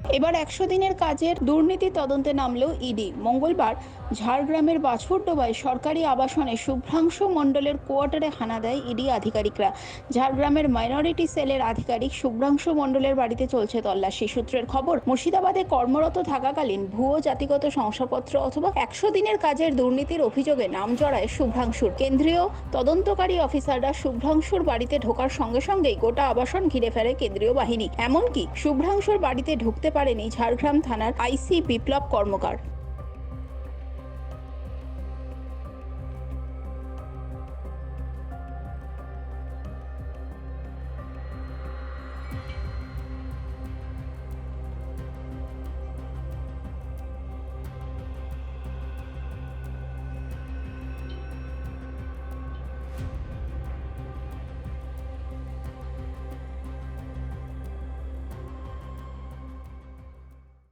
এবার ১০০ দিনের কাজের দুর্নীতি তদন্তে নামল ইডি। মঙ্গলবার ঝাড়গ্রামের বাছুরডোবায় সরকারি আবাসনে শুভ্রাংশু মণ্ডলের কোয়ার্টারে হানা দেয় ইডি আধিকারিকরা। ঝাড়গ্রামের মাইনরিটি সেলের আধিকারিক শুভ্রাংশু মণ্ডলের বাড়িতে চলছে তল্লাশি। সূত্রের খবর, মুর্শিদাবাদে কর্মরত থাকাকালীন ভুয়ো জাতিগত শংসাপত্র অথবা ১০০ দিনের কাজের দুর্নীতির অভিযোগে নাম জড়ায় শুভ্রাংশুর। কেন্দ্রীয় তদন্তকারী অফিসাররা শুভ্রাংশুর বাড়িতে ঢোকার সঙ্গে সঙ্গেই গোটা আবাসন ঘিরে ফেলে কেন্দ্রীয় বাহিনী। এমনকি শুভ্রাংশুর বাড়িতে ঢুকতে পারেনি ঝাড়গ্রাম থানার আইসি বিপ্লব কর্মকার।